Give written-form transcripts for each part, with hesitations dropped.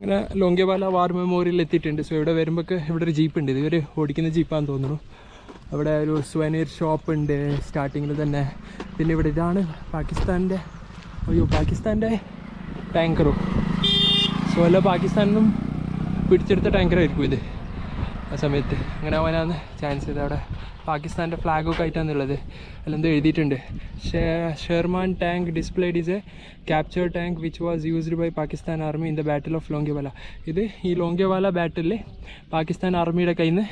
അങ്ങനെ Longewala war memorial എത്തിയിട്ടുണ്ട്. So ഇവിടെ വരുമ്പോൾ ഇവിടെ ഒരു ജീപ്പ് ഉണ്ട്. ഇവർ ഓടിക്കുന്ന ജീപ്പാന്ന് തോന്നുന്നു. അവിടെ ഒരു സുവനീർ ഷോപ്പ് ഉണ്ട് സ്റ്റാർട്ടിങ്ങിൽ തന്നെ. പിന്നെ ഇവിടെ ഇതാണ് പാകിസ്ഥാൻ്റെ ടാങ്കറും. സോ അല്ല പാകിസ്ഥാനിൽ നിന്നും പിടിച്ചെടുത്ത ടാങ്കറായിരിക്കും ഇത് ആ സമയത്ത്. അങ്ങനെ ആവാനാണ് ചാൻസ്. ഇത് അവിടെ പാകിസ്ഥാൻ്റെ ഫ്ലാഗൊക്കെ ആയിട്ടാണുള്ളത്. അതിലെന്തോ എഴുതിയിട്ടുണ്ട്. Sherman tank displayed is a capture tank which was used by Pakistan army in the battle of Longewala. ഇത് ഈ ലോങ്കേവാല ബാറ്റിൽ പാകിസ്ഥാൻ ആർമിയുടെ കയ്യിൽ നിന്ന്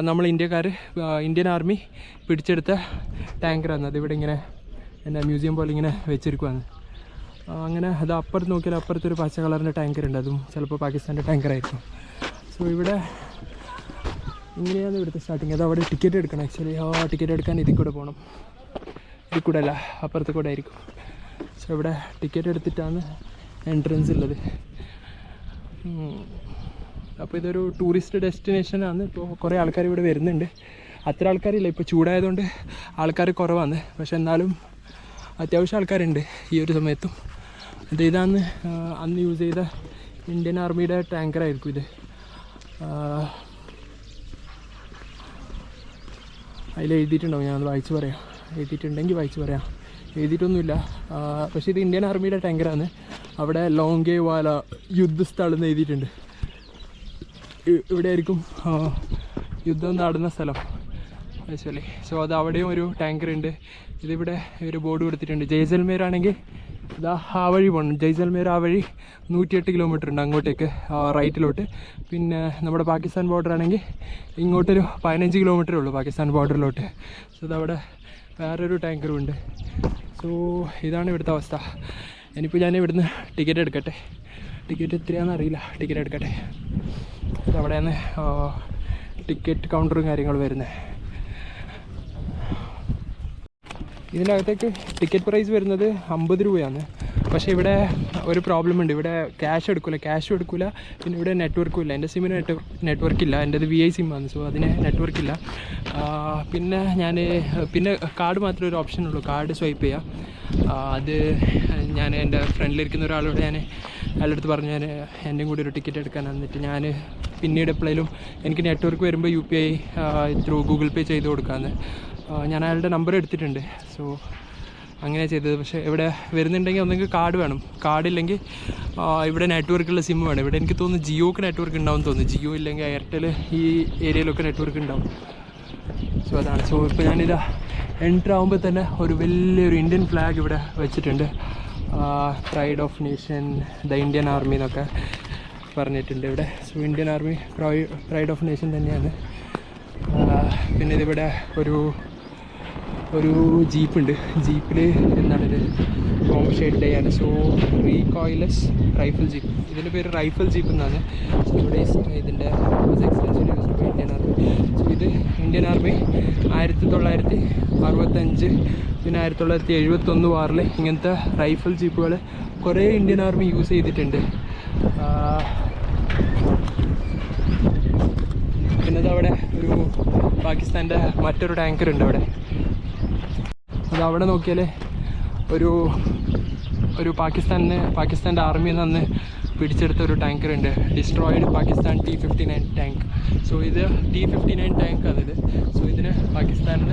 നമ്മൾ ഇന്ത്യൻ ആർമി പിടിച്ചെടുത്ത ടാങ്കറാണ്. അതിവിടെ ഇങ്ങനെ എന്നാ മ്യൂസിയം പോലെ ഇങ്ങനെ വെച്ചിരിക്കുവാണ്. അങ്ങനെ അത് അപ്പുറത്ത് നോക്കിയാൽ അപ്പുറത്തൊരു പച്ച കളറിൻ്റെ ടാങ്കർ ഉണ്ട്. അതും ചിലപ്പോൾ പാകിസ്ഥാൻ്റെ ടാങ്കറായിരിക്കും. സോ ഇവിടെ ഇങ്ങനെയാണ് ഇവിടുത്തെ സ്റ്റാർട്ടിങ്. അത് അവിടെ ടിക്കറ്റ് എടുക്കണം ആക്ച്വലി. ടിക്കറ്റ് എടുക്കാൻ ഇതിൽ കൂടെ പോകണം. ഇതിൽ കൂടെ അല്ല, അപ്പുറത്ത് കൂടെ ആയിരിക്കും. സോ ഇവിടെ ടിക്കറ്റ് എടുത്തിട്ടാണ് എൻട്രൻസ് ഉള്ളത്. അപ്പോൾ ഇതൊരു ടൂറിസ്റ്റ് ഡെസ്റ്റിനേഷനാണ്. ഇപ്പോൾ കുറേ ആൾക്കാർ ഇവിടെ വരുന്നുണ്ട്. അത്ര ആൾക്കാരില്ല, ഇപ്പോൾ ചൂടായതുകൊണ്ട് ആൾക്കാർ കുറവാണ്. പക്ഷെ എന്നാലും അത്യാവശ്യം ആൾക്കാരുണ്ട് ഈ ഒരു സമയത്തും. ഇതാണ് അന്ന് യൂസ് ചെയ്ത ഇന്ത്യൻ ആർമിയുടെ ടാങ്കറായിരിക്കും ഇത്. അതിൽ എഴുതിയിട്ടുണ്ടാവും, ഞാനത് വായിച്ച് പറയാം. എഴുതിയിട്ടുണ്ടെങ്കിൽ വായിച്ച് പറയാം. എഴുതിയിട്ടൊന്നുമില്ല. പക്ഷേ ഇത് ഇന്ത്യൻ ആർമിയുടെ ടാങ്കറാണ്. അവിടെ ലോങ്കേവാല യുദ്ധസ്ഥലം എന്ന് എഴുതിയിട്ടുണ്ട്. ഇവിടെ ആയിരിക്കും യുദ്ധം നടന്ന സ്ഥലം ആക്ച്വലി. സോ അത് അവിടെയും ഒരു ടാങ്കർ ഉണ്ട്. ഇതിവിടെ ഒരു ബോർഡ് കൊടുത്തിട്ടുണ്ട്. ജയ്സൽമേർ ആണെങ്കിൽ ഇതാ ആ വഴി പോകണം. ജയ്സൽമേർ ആ വഴി 108 കിലോമീറ്റർ ഉണ്ട് അങ്ങോട്ടേക്ക്, റൈറ്റിലോട്ട്. പിന്നെ നമ്മുടെ പാകിസ്ഥാൻ ബോർഡർ ആണെങ്കിൽ ഇങ്ങോട്ടൊരു 15 കിലോമീറ്ററേ ഉള്ളൂ പാകിസ്ഥാൻ ബോർഡറിലോട്ട്. സോ ഇതവിടെ വേറൊരു ടാങ്കറും ഉണ്ട്. സോ ഇതാണ് ഇവിടുത്തെ അവസ്ഥ. ഇനിയിപ്പോൾ ഞാൻ ഇവിടുന്ന് ടിക്കറ്റ് എടുക്കട്ടെ. ടിക്കറ്റ് എത്രയാണെന്ന് അറിയില്ല. ടിക്കറ്റ് എടുക്കട്ടെ. ഇതവിടെയാണ് ടിക്കറ്റ് കൗണ്ടറും കാര്യങ്ങളും വരുന്നത്. ഇതിനകത്തേക്ക് ടിക്കറ്റ് പ്രൈസ് വരുന്നത് 50 രൂപയാണ്. പക്ഷേ ഇവിടെ ഒരു പ്രോബ്ലം ഉണ്ട്. ഇവിടെ ക്യാഷും എടുക്കില്ല. പിന്നെ ഇവിടെ നെറ്റ്വർക്കും ഇല്ല. എൻ്റെ സിമ്മിന് നെറ്റ്വർക്കില്ല. എൻ്റെത് VI സിമ്മാണ്. സോ അതിന് നെറ്റ്വർക്കില്ല. പിന്നെ കാർഡ് മാത്രമേ ഒരു ഓപ്ഷനുള്ളൂ. കാർഡ് സ്വൈപ്പ് ചെയ്യാം. അത് ഞാൻ എൻ്റെ ഫ്രണ്ടിലിരിക്കുന്ന ഒരാളോട് അയാളുടെ അടുത്ത് പറഞ്ഞു എൻ്റെയും കൂടി ഒരു ടിക്കറ്റ് എടുക്കാൻ. എന്നിട്ട് ഞാൻ പിന്നീട് എപ്പോഴേലും എനിക്ക് നെറ്റ്വർക്ക് വരുമ്പോൾ UPI ത്രൂ ഗൂഗിൾ പേ ചെയ്ത് കൊടുക്കാമെന്ന് ഞാൻ അയാളുടെ നമ്പർ എടുത്തിട്ടുണ്ട്. സോ അങ്ങനെ ചെയ്തത്. പക്ഷേ ഇവിടെ വരുന്നുണ്ടെങ്കിൽ ഒന്നെങ്കിൽ കാർഡ് വേണം. കാർഡില്ലെങ്കിൽ ഇവിടെ നെറ്റ്വർക്കുള്ള സിം വേണം. ഇവിടെ എനിക്ക് തോന്നുന്നു ജിയോക്ക് നെറ്റ്വർക്ക് ഉണ്ടാവും തോന്നുന്നു. ജിയോ ഇല്ലെങ്കിൽ എയർടെൽ ഈ ഏരിയയിലൊക്കെ നെറ്റ്വർക്ക് ഉണ്ടാവും. സോ അതാണ്. സോ ഇപ്പോൾ ഞാനിതാ എൻട്രി ആകുമ്പോൾ തന്നെ ഒരു വലിയൊരു ഇന്ത്യൻ ഫ്ലാഗ് ഇവിടെ വെച്ചിട്ടുണ്ട്. Pride of nation, the Indian army എന്നൊക്കെ പറഞ്ഞിട്ടുണ്ട് ഇവിടെ. So Indian army pride of nation തന്നെയാണ്. പിന്നെ ഇതിവിടെ ഒരു ജീപ്പുണ്ട്. ജീപ്പിൽ എന്താണിത് ബോംബ് ഷെഡ് ചെയ്യാൻ. So recoilless rifle jeep. ഇതിൻ്റെ പേര് റൈഫിൾ ജീപ്പ് എന്നാണ്. സോ ഇവിടെ ഇതിൻ്റെ extension use by Indian army. So ഇത് ഇന്ത്യൻ ആർമി 1965 പിന്നെ 1971 വാറിൽ ഇങ്ങനത്തെ റൈഫിൾ ജീപ്പുകൾ കുറേ ഇന്ത്യൻ ആർമി യൂസ് ചെയ്തിട്ടുണ്ട്. പിന്നെ അതവിടെ ഒരു പാകിസ്ഥാൻ്റെ മറ്റൊരു ടാങ്കർ ഉണ്ട് അവിടെ. അതവിടെ നോക്കിയാൽ ഒരു പാകിസ്ഥാൻ്റെ ആർമിയിൽ നിന്ന് പിടിച്ചെടുത്ത ഒരു ടാങ്കർ ഉണ്ട്. Destroyed Pakistan T-59 tank. So ഇത് T-59 ടാങ്ക് ആണിത്. സോ ഇതിന് പാകിസ്ഥാനിൽ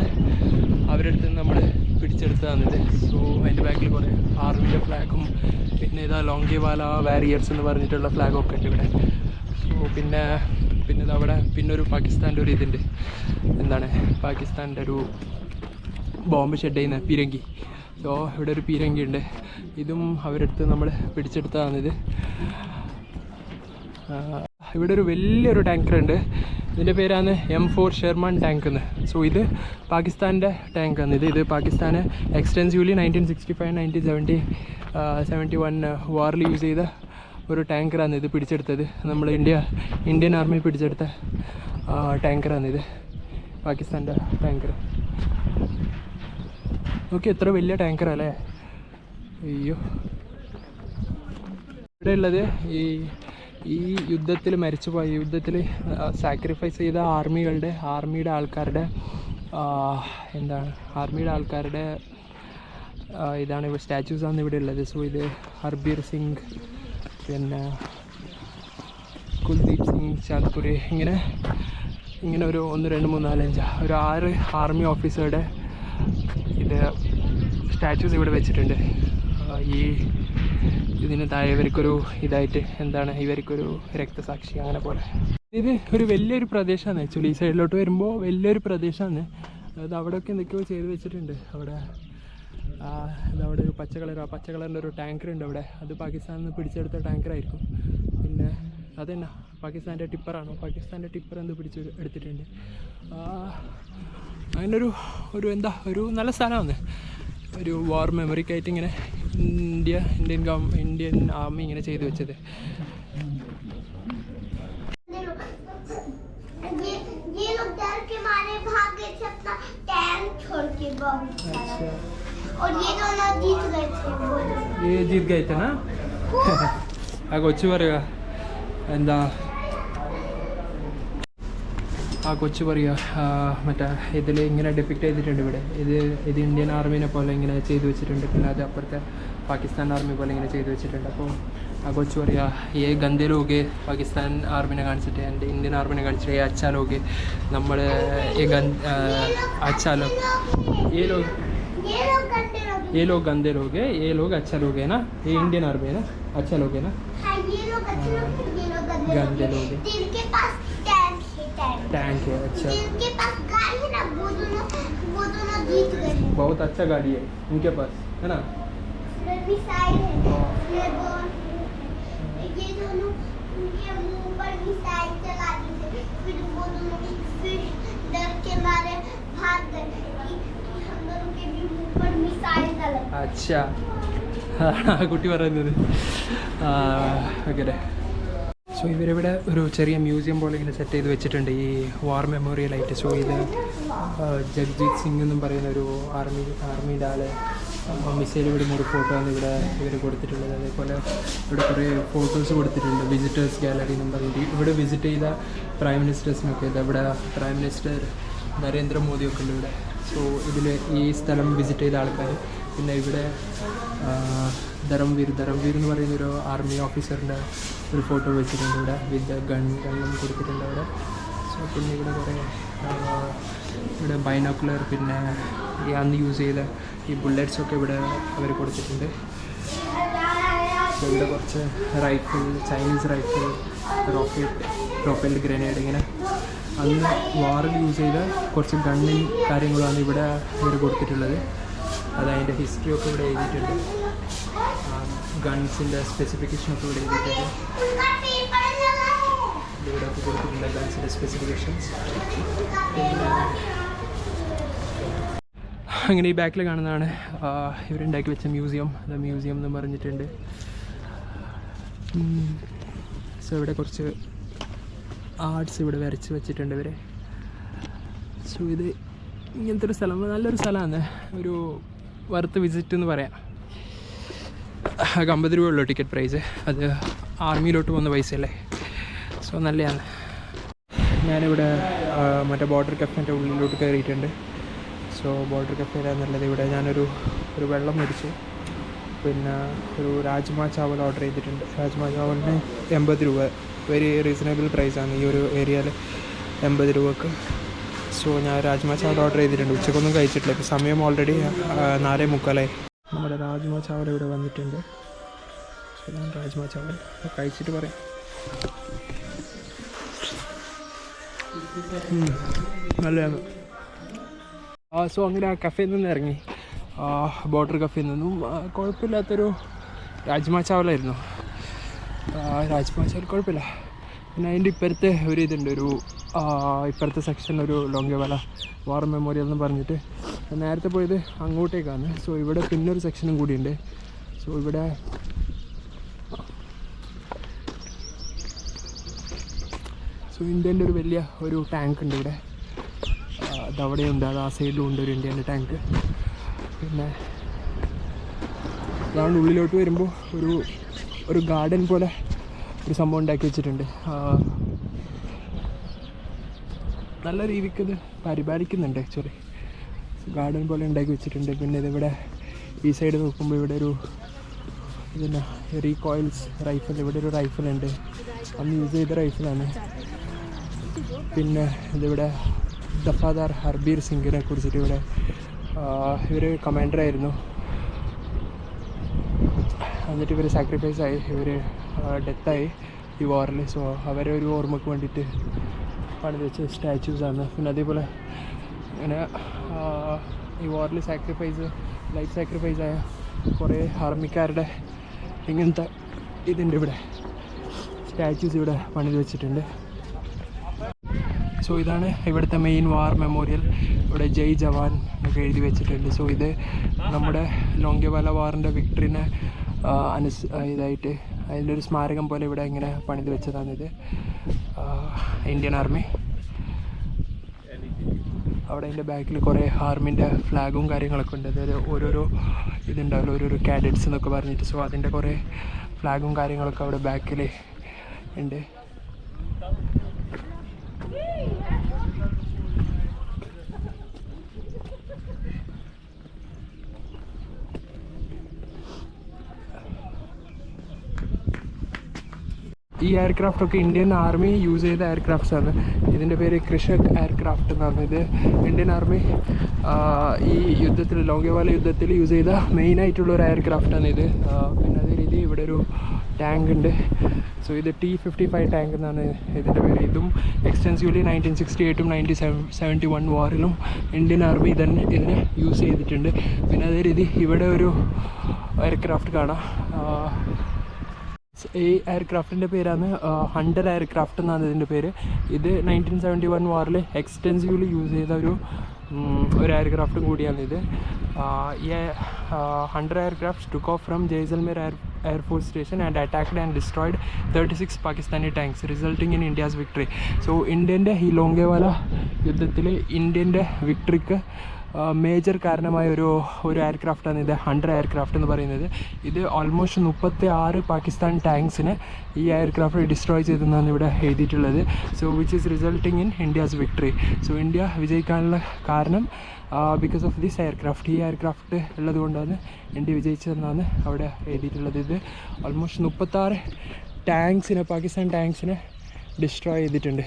അവരുടെ അടുത്ത് നിന്ന് നമ്മൾ പിടിച്ചെടുത്തതാണിത്. സോ അതിൻ്റെ ബാക്കിൽ കുറേ ആർമിയുടെ ഫ്ലാഗും പിന്നെ ഇതാ ലോങ്കേവാല വാരിയേഴ്സ് എന്ന് പറഞ്ഞിട്ടുള്ള ഫ്ലാഗൊക്കെ ഉണ്ട് ഇവിടെ. സോ പിന്നെ ഇതവിടെ ഒരു പാകിസ്ഥാൻ്റെ ഒരു ഇതുണ്ട്. എന്താണ് പാകിസ്ഥാൻ്റെ ഒരു ബോംബ് ഷെഡ് ചെയ്യുന്ന പീരങ്കി. സോ ഇവിടെ ഒരു പീരങ്കി ഉണ്ട്. ഇതും അവരുടെ അടുത്ത് നമ്മൾ പിടിച്ചെടുത്തതാണിത്. ഇവിടെ ഒരു വലിയൊരു ടാങ്കർ ഉണ്ട്. ഇതിൻ്റെ പേരാണ് M4 ഷെർമാൻ ടാങ്ക് എന്ന്. സോ ഇത് പാകിസ്ഥാൻ്റെ ടാങ്കാണ്. ഇത് പാകിസ്ഥാന് എക്സ്റ്റെൻസീവ്ലി 1965 1971 വാറിൽ യൂസ് ചെയ്ത ഒരു ടാങ്കറാണ് ഇത് പിടിച്ചെടുത്തത്. നമ്മൾ ഇന്ത്യൻ ആർമി പിടിച്ചെടുത്ത ടാങ്കറാണിത്, പാകിസ്ഥാൻ്റെ ടാങ്കർ. നോക്കി എത്ര വലിയ ടാങ്കറല്ലേ. അയ്യോ. ഇവിടെ ഉള്ളത് ഈ യുദ്ധത്തിൽ മരിച്ചുപോയ, യുദ്ധത്തിൽ സാക്രിഫൈസ് ചെയ്ത ആർമിയുടെ ആൾക്കാരുടെ ഇതാണ് സ്റ്റാച്യൂസാണ് ഇവിടെ ഉള്ളത്. സോ ഇത് ഹർബീർ സിംഗ്, പിന്നെ കുൽദീപ് സിംഗ് ചാന്ദ്പുരി, ഇങ്ങനെ ഒരു 1 2 3 4 5 ഒരു 6 ആർമി ഓഫീസറുടെ ഇത് സ്റ്റാച്യൂസ് ഇവിടെ വെച്ചിട്ടുണ്ട്. ഇതിന് താഴെ ഇവർക്കൊരു ഇതായിട്ട് എന്താണ്, ഇവർക്കൊരു രക്തസാക്ഷി അങ്ങനെ പോലെ. ഇത് ഒരു വലിയൊരു പ്രദേശമാണ് ആക്ച്വലി. ഈ സൈഡിലോട്ട് വരുമ്പോൾ വലിയൊരു പ്രദേശമാണ്. അത് അവിടെയൊക്കെ എന്തൊക്കെയോ ചെയ്ത് വെച്ചിട്ടുണ്ട്. അവിടെ ഒരു പച്ച കളറിൻ്റെ ഒരു ടാങ്കർ ഉണ്ട് അവിടെ. അത് പാകിസ്ഥാനിൽ നിന്ന് പിടിച്ചെടുത്ത ടാങ്കറായിരിക്കും. പിന്നെ അതന്നെ പാകിസ്ഥാൻ്റെ ടിപ്പറാണോ, പാകിസ്ഥാൻ്റെ ടിപ്പർ എന്ത് എടുത്തിട്ടുണ്ട്. അങ്ങനെ ഒരു നല്ല സ്ഥലമാണ്. ഒരു വാർ മെമ്മറിക്കായിട്ട് ഇങ്ങനെ ഇന്ത്യൻ ആർമി ഇങ്ങനെ ചെയ്തു വെച്ചത്. ജീത് ഗയത്തനാ ആ കൊച്ചു പറയുക എന്താ, ആ കൊച്ചു പറയുക മറ്റേ ഇതിൽ ഇങ്ങനെ ഡെപ്പിക്റ്റ് ചെയ്തിട്ടുണ്ട് ഇവിടെ. ഇത് ഇന്ത്യൻ ആർമീനെ പോലെ ഇങ്ങനെ ചെയ്തു വെച്ചിട്ടുണ്ട്. പിന്നെ അത് അപ്പുറത്തെ പാകിസ്ഥാൻ ആർമി പോലെ ഇങ്ങനെ ചെയ്തു വെച്ചിട്ടുണ്ട്. അപ്പോൾ ആ കൊച്ചു പറയുക ഏ ഗന്ധേ ലോകെ പാകിസ്ഥാൻ ആർമിനെ കാണിച്ചിട്ട് എൻ്റെ ഇന്ത്യൻ ആർമിനെ കാണിച്ചിട്ട് അച്ഛാ ലോകെ നമ്മൾ अच्छा लोग ये लोग गंदे लोग हैं, ये लोग अच्छा लोग है ना, ये इंडियन आर्मी है ना, अच्छा लोग है ना, गंदे लोग हैं। जिनके पास टैंक है, अच्छा, जिनके पास गाड़ी है ना, वो दोनों जीत गए। बहुत अच्छा गाड़ी है उनके पास, है ना, मिसाइल है, ये दोनों उनके मुंह पर मिसाइल चला दी थी। फिर वो दोनों फिर डर के मारे भाग गए कि हम दोनों के भी मुंह पर मिसाइल चला। अच्छा കുട്ടി പറയുന്നത് അങ്ങനെ. സോ ഇവരിവിടെ ഒരു ചെറിയ മ്യൂസിയം പോലെ ഇങ്ങനെ സെറ്റ് ചെയ്ത് വെച്ചിട്ടുണ്ട് ഈ വാർ മെമ്മോറിയലായിട്ട്. സോ ഇത് ജഗ്ജീത് സിംഗ് എന്നും പറയുന്ന ഒരു ആർമിയുടെ ആള് മിസൈൽ വിടുന്ന ഒരു ഫോട്ടോ ആണ് ഇവിടെ ഇവർ കൊടുത്തിട്ടുള്ളത്. അതേപോലെ ഇവിടെ കുറേ ഫോട്ടോസ് കൊടുത്തിട്ടുണ്ട്. വിസിറ്റേഴ്സ് ഗാലറി എന്നും പറഞ്ഞിട്ട് ഇവിടെ വിസിറ്റ് ചെയ്ത പ്രൈം മിനിസ്റ്റേഴ്സിനൊക്കെ ഇവിടെ പ്രൈം മിനിസ്റ്റർ നരേന്ദ്രമോദിയൊക്കെ ഉണ്ട് ഇവിടെ. സോ ഇതിൽ ഈ സ്ഥലം വിസിറ്റ് ചെയ്ത ആൾക്കാർ. പിന്നെ ഇവിടെ ധരംവീർ എന്ന് പറയുന്ന ഒരു ആർമി ഓഫീസറിൻ്റെ ഒരു ഫോട്ടോ വെച്ചിട്ടുണ്ട് ഇവിടെ വിത്ത് ഗണ്ണും കൊടുത്തിട്ടുണ്ട് അവിടെ. സോ പിന്നെ ഇവിടെ കുറേ ഇവിടെ ബൈനോക്കുലർ പിന്നെ ഈ അന്ന് യൂസ് ചെയ്ത ഈ ബുള്ളറ്റ്സൊക്കെ ഇവിടെ അവർ കൊടുത്തിട്ടുണ്ട്. സോ ഇവിടെ കുറച്ച് rifle, Chinese rifle, rocket grenade, ഇങ്ങനെ അന്ന് വാറിൽ യൂസ് ചെയ്ത കുറച്ച് ഗണ്ണും കാര്യങ്ങളുമാണ് ഇവിടെ ഇവർ കൊടുത്തിട്ടുള്ളത്. അതതിൻ്റെ ഹിസ്റ്ററിയൊക്കെ ഇവിടെ എഴുതിയിട്ടുണ്ട്. ഗൺസിൻ്റെ സ്പെസിഫിക്കേഷനൊക്കെ ഇവിടെ എഴുതിയിട്ടുണ്ട്. ഇവിടെ ഒക്കെ കൊടുത്തിട്ടുണ്ട് ഗൺസിൻ്റെ സ്പെസിഫിക്കേഷൻസ്. അങ്ങനെ ഈ ബാക്കിൽ കാണുന്നതാണ് ഇവരുണ്ടാക്കി വെച്ച മ്യൂസിയം എന്ന് പറഞ്ഞിട്ടുണ്ട്. സോ ഇവിടെ കുറച്ച് ആർട്സ് ഇവിടെ വരച്ച് വെച്ചിട്ടുണ്ട് ഇവർ. സോ ഇത് ഇങ്ങനത്തെ ഒരു സ്ഥലം, നല്ലൊരു സ്ഥലമാണ്, ഒരു വർത്ത് വിസിറ്റ് എന്ന് പറയാം. 50 രൂപയുള്ളൂ ടിക്കറ്റ് പ്രൈസ്. അത് ആർമിയിലോട്ട് പോകുന്ന പൈസയല്ലേ. സോ നല്ലതാണ്. ഞാനിവിടെ മറ്റേ ബോർഡർ കഫേൻ്റെ ഉള്ളിലോട്ട് കയറിയിട്ടുണ്ട്. സോ ബോർഡർ കഫേലാന്നുള്ളത് ഇവിടെ ഞാനൊരു വെള്ളം മേടിച്ചു. പിന്നെ ഒരു രാജ്മാ ചാവൽ ഓർഡർ ചെയ്തിട്ടുണ്ട്. രാജ്മാ ചാവലിന് 80 രൂപ, വെരി റീസണബിൾ പ്രൈസാണ് ഈ ഒരു ഏരിയയിൽ 80 രൂപക്ക്. സോ ഞാൻ രാജ്മാ ചാവൽ ഓർഡർ ചെയ്തിട്ടുണ്ട്. ഉച്ചക്കൊന്നും കഴിച്ചിട്ടില്ല. ഇപ്പോൾ സമയം ഓൾറെഡി 4:45. നമ്മുടെ രാജ്മാ ചാവൽ ഇവിടെ വന്നിട്ടുണ്ട്. സോ ഞാൻ രാജ്മാ ചാവൽ കഴിച്ചിട്ട് പറയാം. നല്ലതാണ്. സോ അങ്ങനെ ആ കഫേയിൽ നിന്ന് ഇറങ്ങി, ബോർഡർ കഫേയിൽ നിന്നും കുഴപ്പമില്ലാത്തൊരു രാജ്മാ ചാവലായിരുന്നു. രാജ്മാ ചാവൽ കുഴപ്പമില്ല. പിന്നെ അതിൻ്റെ ഇപ്പുറത്തെ ഒരു ഇതുണ്ട്, ഇപ്പുറത്തെ സെക്ഷൻ ഒരു ലോങ്കേവാല വാർ മെമ്മോറിയൽ എന്ന് പറഞ്ഞിട്ട്. നേരത്തെ പോയത് അങ്ങോട്ടേക്കാണ്. സോ ഇവിടെ പിന്നൊരു സെക്ഷനും കൂടിയുണ്ട്. സോ ഇവിടെ ഇന്ത്യൻ്റെ ഒരു വലിയ ഒരു ടാങ്ക് ഉണ്ട് ഇവിടെ. അതവിടെയുണ്ട്, അത് ആ സൈഡിലും ഉണ്ട് ഒരു ഇന്ത്യൻ്റെ ടാങ്ക്. പിന്നെ അതാണ് ഉള്ളിലോട്ട് വരുമ്പോൾ ഒരു ഗാർഡൻ പോലെ ഒരു സംഭവം ഉണ്ടാക്കി വെച്ചിട്ടുണ്ട്. നല്ല രീതിക്ക് ഇത് പരിപാലിക്കുന്നുണ്ട് ആക്ച്വലി. ഗാർഡൻ പോലെ ഉണ്ടാക്കി വെച്ചിട്ടുണ്ട്. പിന്നെ ഇതിവിടെ ഈ സൈഡ് നോക്കുമ്പോൾ ഇവിടെ ഒരു റീകോയിൽസ് റൈഫിൾ, ഇവിടെ ഒരു റൈഫിളുണ്ട്. അന്ന് യൂസ് ചെയ്ത റൈഫിളാണ്. പിന്നെ ഇതിവിടെ ദഫാദാർ ഹർബീർ സിംഗിനെ കുറിച്ചിട്ട് ഇവിടെ ഇവർ കമാൻഡറായിരുന്നു. എന്നിട്ട് ഇവർ സാക്രിഫൈസായി, ഇവർ ഡെത്തായി ഈ വാറിൽ. സോ അവരെ ഒരു ഓർമ്മയ്ക്ക് വേണ്ടിയിട്ട് പണിത് വെച്ച സ്റ്റാച്യൂസാണ്. പിന്നെ അതേപോലെ അങ്ങനെ ഈ വാറിൽ ലൈഫ് സാക്രിഫൈസായ കുറേ ആർമിക്കാരുടെ ഇങ്ങനത്തെ ഇതിൻ്റെ ഇവിടെ സ്റ്റാച്യൂസ് ഇവിടെ പണിത് വെച്ചിട്ടുണ്ട്. സോ ഇതാണ് ഇവിടുത്തെ മെയിൻ വാർ മെമ്മോറിയൽ. ഇവിടെ ജയ് ജവാൻ എന്നൊക്കെ എഴുതി വെച്ചിട്ടുണ്ട്. സോ ഇത് നമ്മുടെ ലോങ്കേവാല വാറിൻ്റെ വിക്ടറിനെ ഇതായിട്ട് അതിൻ്റെ ഒരു സ്മാരകം പോലെ ഇവിടെ ഇങ്ങനെ പണിത് വെച്ചതാണിത്. ഇന്ത്യൻ ആർമി അവിടെ അതിൻ്റെ ബാക്കിൽ കുറേ ആർമിൻ്റെ ഫ്ലാഗും കാര്യങ്ങളൊക്കെ ഉണ്ട്. അതായത് ഓരോരോ ഇതുണ്ടാവില്ല, ഓരോരോ കാഡറ്റ്സ് എന്നൊക്കെ പറഞ്ഞിട്ട്. സോ അതിൻ്റെ കുറേ ഫ്ലാഗും കാര്യങ്ങളൊക്കെ അവിടെ ബാക്കിൽ ഉണ്ട്. ഈ എയർക്രാഫ്റ്റൊക്കെ ഇന്ത്യൻ ആർമി യൂസ് ചെയ്ത എയർക്രാഫ്റ്റ്സാണ്. ഇതിൻ്റെ പേര് കൃഷക് എയർക്രാഫ്റ്റ് എന്നാണ്. ഇത് ഇന്ത്യൻ ആർമി ഈ യുദ്ധത്തിൽ, ലോങ്കേവാല യുദ്ധത്തിൽ യൂസ് ചെയ്ത മെയിനായിട്ടുള്ള ഒരു എയർക്രാഫ്റ്റാണ് ഇത്. പിന്നെ അതേ രീതി ഇവിടെ ഒരു ടാങ്ക് ഉണ്ട്. സോ ഇത് T-55 ടാങ്ക് എന്നാണ് ഇതിൻ്റെ പേര്. ഇതും എക്സ്റ്റെൻസീവ്ലി 1968 1971 വാറിലും ഇന്ത്യൻ ആർമി ഇതിനെ യൂസ് ചെയ്തിട്ടുണ്ട്. പിന്നെ അതേ രീതി ഇവിടെ ഒരു എയർക്രാഫ്റ്റ് കാണാം. ഈ എയർക്രാഫ്റ്റിൻ്റെ പേരാണ് ഹണ്ടർ എയർക്രാഫ്റ്റ് എന്നാണ് ഇതിൻ്റെ പേര്. ഇത് 1971 വാറിൽ എക്സ്റ്റെൻസീവ്ലി യൂസ് ചെയ്ത ഒരു എയർക്രാഫ്റ്റും കൂടിയാണിത്. ഈ Hunter aircraft took off from Jaisalmer Air Force Station and attacked and destroyed 36 Pakistani tanks, resulting in India's victory. So ഇന്ത്യൻ്റെ ഈ ലോങ്കേവാല യുദ്ധത്തിൽ ഇന്ത്യൻ്റെ വിക്ടറിക്ക് മേജർ കാരണമായ ഒരു എയർക്രാഫ്റ്റാണ് ഇത് ഹണ്ടർ എയർക്രാഫ്റ്റ് എന്ന് പറയുന്നത്. ഇത് ഓൾമോസ്റ്റ് 36 പാകിസ്ഥാൻ ടാങ്ക്സിനെ ഈ എയർക്രാഫ്റ്റ് ഡിസ്ട്രോയ് ചെയ്തെന്നാണ് ഇവിടെ എഴുതിയിട്ടുള്ളത്. So which is resulting in India's victory. So India വിജയിക്കാനുള്ള കാരണം ബിക്കോസ് ഓഫ് ദിസ് എയർക്രാഫ്റ്റ്. ഈ എയർക്രാഫ്റ്റ് ഉള്ളത് കൊണ്ടാണ് ഇന്ത്യ വിജയിച്ചതെന്നാണ് അവിടെ എഴുതിയിട്ടുള്ളത്. ഇത് ഓൾമോസ്റ്റ് 36 ടാങ്ക്സിനെ, പാകിസ്ഥാൻ ടാങ്ക്സിനെ ഡിസ്ട്രോയ് ചെയ്തിട്ടുണ്ട്.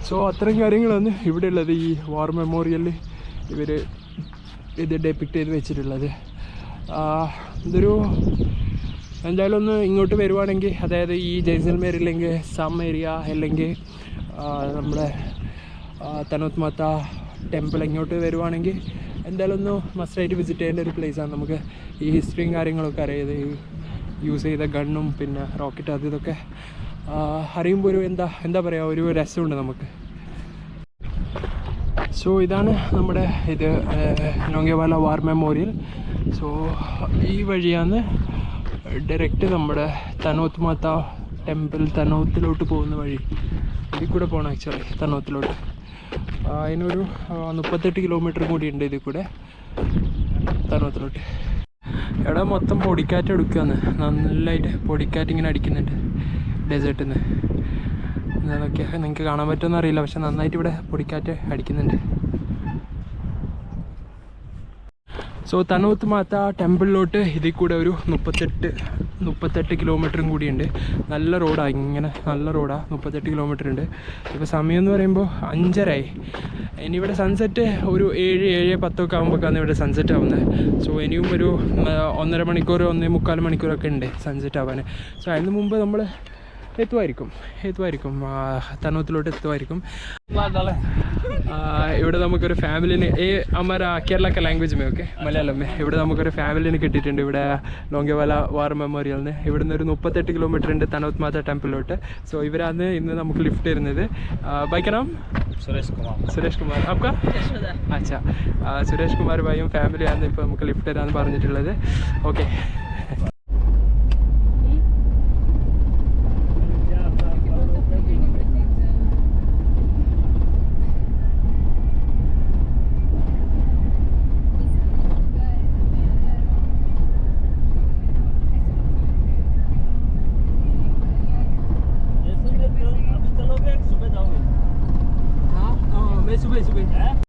സോ അത്തരം കാര്യങ്ങളാണ് ഇവിടെ ഉള്ളത്. ഈ വാർ മെമ്മോറിയലിൽ ഇവർ ഇത് ഡെപ്പിക്റ്റ് ചെയ്ത് വെച്ചിട്ടുള്ളത്. ഇതൊരു എന്തായാലും ഒന്ന് ഇങ്ങോട്ട് വരുവാണെങ്കിൽ, അതായത് ഈ ജയ്സൽമേർ ഇല്ലെങ്കിൽ സം ഏരിയ അല്ലെങ്കിൽ നമ്മുടെ തനോത്ത് മാത്ത ടെമ്പിൾ ഇങ്ങോട്ട് വരുവാണെങ്കിൽ എന്തായാലും ഒന്ന് മസ്റ്റായിട്ട് വിസിറ്റ് ചെയ്യേണ്ട ഒരു പ്ലേസാണ്. നമുക്ക് ഈ ഹിസ്റ്ററിയും കാര്യങ്ങളൊക്കെ അറിയാതെ യൂസ് ചെയ്ത ഗണ്ണും പിന്നെ റോക്കറ്റ് അത് ഇതൊക്കെ അറിയുമ്പോൾ ഒരു എന്താ പറയുക, ഒരു രസമുണ്ട് നമുക്ക്. സോ ഇതാണ് നമ്മുടെ ലോങ്കേവാല വാർ മെമ്മോറിയൽ. സോ ഈ വഴിയാണ് ഡയറക്റ്റ് നമ്മുടെ തനോത്ത് മാത്ത ടെമ്പിൾ, തനോത്തിലോട്ട് പോകുന്ന വഴി. ഇതിൽ കൂടെ പോകണം ആക്ച്വലി തനോത്തിലോട്ട്. അതിനൊരു 38 കിലോമീറ്റർ കൂടി ഉണ്ട് ഇതിൽ കൂടെ തനോത്തിലോട്ട്. ഇവിടെ മൊത്തം പൊടിക്കാറ്റ് എടുക്കുകയാണ്. നല്ലതായിട്ട് പൊടിക്കാറ്റ് ഇങ്ങനെ അടിക്കുന്നുണ്ട് ഡെസേർട്ടിൽ നിന്ന്. അതൊക്കെ നിങ്ങൾക്ക് കാണാൻ പറ്റുമെന്ന് അറിയില്ല, പക്ഷെ നന്നായിട്ട് ഇവിടെ പൊടിക്കാറ്റ് അടിക്കുന്നുണ്ട്. സോ തനോത്ത് മാത്ത ടെമ്പിളിലോട്ട് ഇതിൽ കൂടെ ഒരു 38 കിലോമീറ്ററും കൂടിയുണ്ട്. നല്ല റോഡാണ്, ഇങ്ങനെ നല്ല റോഡാണ്. 38 കിലോമീറ്റർ ഉണ്ട്. ഇപ്പോൾ സമയം എന്ന് പറയുമ്പോൾ 5:30 ഇനി ഇവിടെ സൺസെറ്റ് ഒരു 7-7:10 ഒക്കെ ആകുമ്പോഴേക്കാണ് ഇവിടെ സൺസെറ്റ് ആവുന്നത്. സോ ഇനിയും ഒരു 1.5 മണിക്കൂർ 1.25 മണിക്കൂറൊക്കെ ഉണ്ട് സൺസെറ്റ് ആവാൻ. സോ അതിന് മുമ്പ് നമ്മൾ എത്തുമായിരിക്കും തനോത്തിലോട്ട് എത്തുമായിരിക്കും. ഇവിടെ നമുക്കൊരു ഫാമിലിന് हमारा केरला का लैंग्वेज में ओके मलयालम में ഇവിടെ നമുക്കൊരു ഫാമിലിന് കിട്ടിയിട്ടുണ്ട് ഇവിടെ ലോങ്കേവാല വാർ മെമ്മോറിയലിന്. ഇവിടെ നിന്ന് ഒരു 38 കിലോമീറ്റർ ഉണ്ട് തനോത്ത് മാത്ത ടെമ്പിളിലോട്ട്. സോ ഇവരാണ് ഇന്ന് നമുക്ക് ലിഫ്റ്റ് തരുന്നത്. ബാക്കി നാം സുരേഷ് കുമാർ आपका अच्छा സുരേഷ് കുമാർ ഭായിയും ഫാമിലിയാണ് ഇപ്പോൾ നമുക്ക് ലിഫ്റ്റ് തരാമെന്ന് പറഞ്ഞിട്ടുള്ളത്. ഓക്കെ.